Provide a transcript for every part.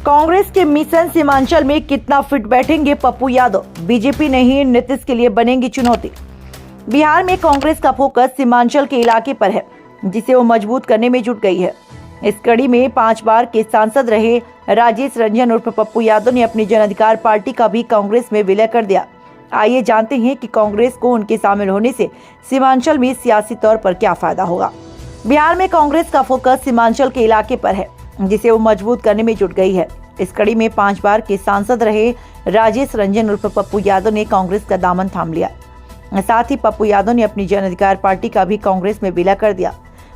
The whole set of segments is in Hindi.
कांग्रेस के मिशन सीमांचल में कितना फिट बैठेंगे पप्पू यादव, बीजेपी नहीं नीतीश के लिए बनेगी चुनौती। बिहार में कांग्रेस का फोकस सीमांचल के इलाके पर है, जिसे वो मजबूत करने में जुट गई है। इस कड़ी में 5 बार के सांसद रहे राजेश रंजन उर्फ पप्पू यादव ने अपनी जन अधिकार पार्टी का भी कांग्रेस में विलय कर दिया। आइए जानते हैं कि कांग्रेस को उनके शामिल होने से सीमांचल में सियासी तौर पर क्या फायदा होगा। बिहार में कांग्रेस का फोकस सीमांचल के इलाके पर है, जिसे वो मजबूत करने में जुट गई है। इस कड़ी में 5 बार के सांसद रहे राजेश रंजन उर्फ पप्पू यादव ने कांग्रेस का दामन थाम लिया। साथ ही पप्पू यादव ने अपनी जन अधिकार पार्टी का भी कांग्रेस में विलय कर दिया।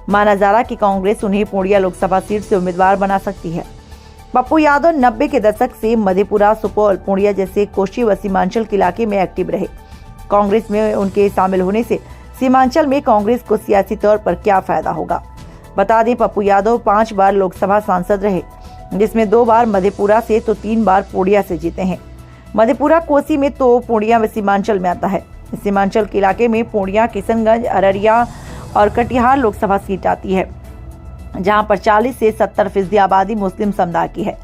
माना जा रहा कि कांग्रेस उन्हें पूर्णिया लोकसभा सीट से उम्मीदवार बना सकती है। पप्पू यादव 90 के दशक से मधेपुरा, सुपौल, पूर्णिया जैसे कोशी व सीमांचल के इलाके में एक्टिव रहे। कांग्रेस में उनके शामिल होने से सीमांचल में कांग्रेस को सियासी तौर पर क्या फायदा होगा। बता दें, पप्पू यादव 5 बार लोकसभा सांसद रहे, जिसमें 2 बार मधेपुरा से तो 3 बार पूर्णिया से जीते हैं। मधेपुरा कोसी में तो पूर्णिया व सीमांचल में आता है। सीमांचल के इलाके में पूर्णिया, किशनगंज, अररिया और कटिहार लोकसभा सीट आती है, जहां पर 40 से 70% आबादी मुस्लिम समुदाय की है।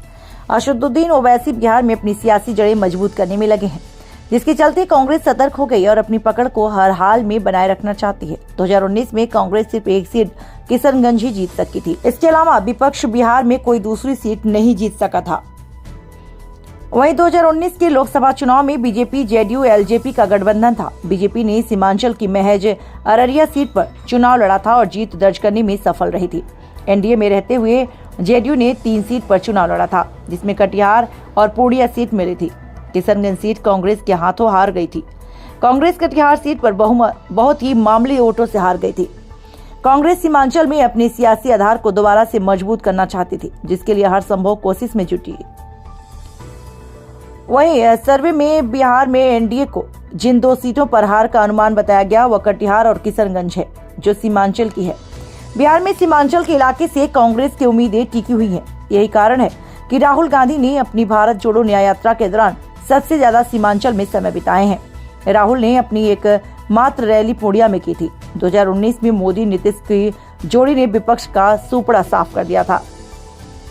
असदुद्दीन ओवैसी बिहार में अपनी सियासी जड़ें मजबूत करने में लगे हैं, जिसके चलते कांग्रेस सतर्क हो गई और अपनी पकड़ को हर हाल में बनाए रखना चाहती है। 2019 में कांग्रेस सिर्फ 1 सीट किशनगंज ही जीत सकी थी। इसके अलावा विपक्ष बिहार में कोई दूसरी सीट नहीं जीत सका था। वहीं 2019 के लोकसभा चुनाव में बीजेपी, जेडीयू, एलजेपी का गठबंधन था। बीजेपी ने सीमांचल की महज अररिया सीट पर चुनाव लड़ा था और जीत दर्ज करने में सफल रही थी। एनडीए में रहते हुए जेडीयू ने 3 सीट पर चुनाव लड़ा था, जिसमें कटिहार और पूर्णिया सीट मिली थी। किशनगंज सीट कांग्रेस के हाथों हार गई थी। कांग्रेस कटिहार सीट पर बहुत ही मामूली वोटों से हार गई थी। कांग्रेस सीमांचल में अपने सियासी आधार को दोबारा से मजबूत करना चाहती थी, जिसके लिए हर संभव कोशिश में जुटी। वहीं सर्वे में बिहार में एनडीए को जिन 2 सीटों पर हार का अनुमान बताया गया वह कटिहार और किशनगंज है, जो सीमांचल की है। बिहार में सीमांचल के इलाके से कांग्रेस की उम्मीदें टिकी हुई हैं। यही कारण है कि राहुल गांधी ने अपनी भारत जोड़ो न्याय यात्रा के दौरान सबसे ज्यादा सीमांचल में समय बिताए हैं। राहुल ने अपनी एक मात्र रैली पूर्णिया में की थी। 2019 में मोदी नीतीश की जोड़ी ने विपक्ष का सुपड़ा साफ कर दिया था।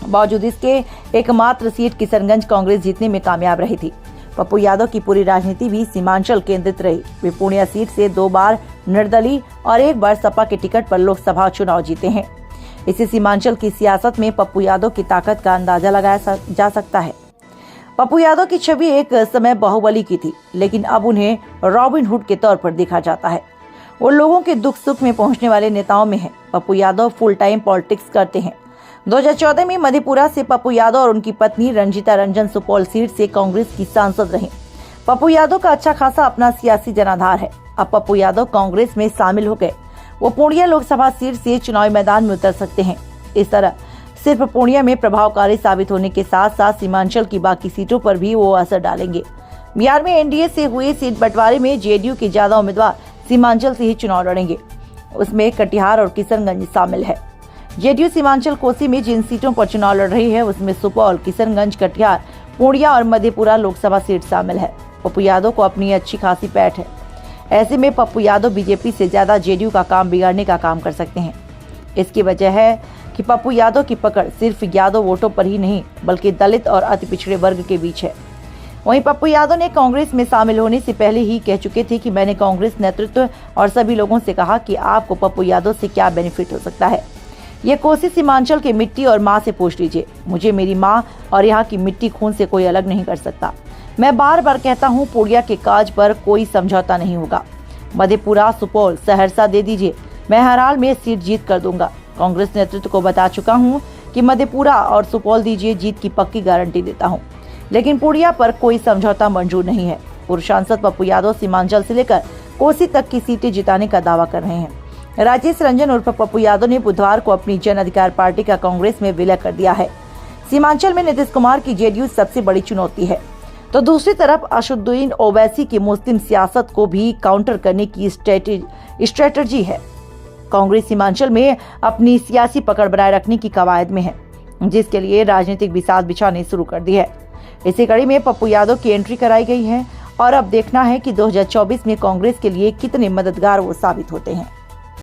बावजूद इसके एकमात्र सीट किशनगंज कांग्रेस जीतने में कामयाब रही थी। पप्पू यादव की पूरी राजनीति भी सीमांचल केंद्रित रही। वे पूर्णिया सीट से 2 बार निर्दलीय और 1 बार सपा के टिकट पर लोकसभा चुनाव जीते हैं। इसी सीमांचल की सियासत में पप्पू यादव की ताकत का अंदाजा लगाया जा सकता है। पप्पू यादव की छवि एक समय बाहुबली की थी, लेकिन अब उन्हें रॉबिन हुड के तौर पर देखा जाता है। वो लोगों के दुख सुख में पहुंचने वाले नेताओं में है। Pappu Yadav full time politics करते हैं। 2014 में मधेपुरा से पप्पू यादव और उनकी पत्नी रंजीता रंजन सुपौल सीट से कांग्रेस की सांसद रहीं। पप्पू यादव का अच्छा खासा अपना सियासी जनाधार है। अब पप्पू यादव कांग्रेस में शामिल हो गए। वो पूर्णिया लोकसभा सीट से चुनावी मैदान में उतर सकते हैं। इस तरह सिर्फ पूर्णिया में प्रभावकारी साबित होने के साथ साथ सीमांचल की बाकी सीटों पर भी वो असर डालेंगे। बिहार में एनडीए से हुए सीट बंटवारे में जेडीयू के ज्यादा उम्मीदवार सीमांचल से ही चुनाव लड़ेंगे। उसमें कटिहार और किशनगंज शामिल है। जेडीयू सीमांचल कोसी में जिन सीटों पर चुनाव लड़ रही है, उसमें सुपौल, किशनगंज, कटिहार, पूर्णिया और मधेपुरा लोकसभा सीट शामिल है। पप्पू यादव को अपनी अच्छी खासी पैठ है। ऐसे में पप्पू यादव बीजेपी से ज्यादा जेडीयू का काम बिगाड़ने का काम कर सकते हैं। इसकी वजह है कि पप्पू यादव की पकड़ सिर्फ यादव वोटों पर ही नहीं, बल्कि दलित और अति पिछड़े वर्ग के बीच है। वहीं पप्पू यादव ने कांग्रेस में शामिल होने से पहले ही कह चुके थे कि मैंने कांग्रेस नेतृत्व और सभी लोगों से कहा कि आपको पप्पू यादव से क्या बेनिफिट हो सकता है। ये कोसी सीमांचल की मिट्टी और माँ से पूछ लीजिए। मुझे मेरी माँ और यहाँ की मिट्टी खून से कोई अलग नहीं कर सकता। मैं बार बार कहता हूँ, पूर्णिया के काज पर कोई समझौता नहीं होगा। मधेपुरा, सुपौल, सहरसा दे दीजिए, मैं हर हाल में सीट जीत कर दूंगा। कांग्रेस नेतृत्व को बता चुका हूँ कि मधेपुरा और सुपौल दीजिए, जीत की पक्की गारंटी देता हूँ, लेकिन पूर्णिया पर कोई समझौता मंजूर नहीं है। पूर्व सांसद पप्पू यादव सीमांचल से लेकर कोसी तक की सीटें जिताने का दावा कर रहे हैं। राजेश रंजन उर्फ पप्पू यादव ने बुधवार को अपनी जन अधिकार पार्टी का कांग्रेस में विलय कर दिया है। सीमांचल में नीतीश कुमार की जेडीयू सबसे बड़ी चुनौती है, तो दूसरी तरफ असदुद्दीन ओवैसी की मुस्लिम सियासत को भी काउंटर करने की स्ट्रेटजी है। कांग्रेस सीमांचल में अपनी सियासी पकड़ बनाए रखने की कवायद में है, जिसके लिए राजनीतिक बिसात बिछाने शुरू कर दी है। इसी कड़ी में पप्पू यादव की एंट्री कराई गई है और अब देखना है कि 2024 में कांग्रेस के लिए कितने मददगार वो साबित होते हैं।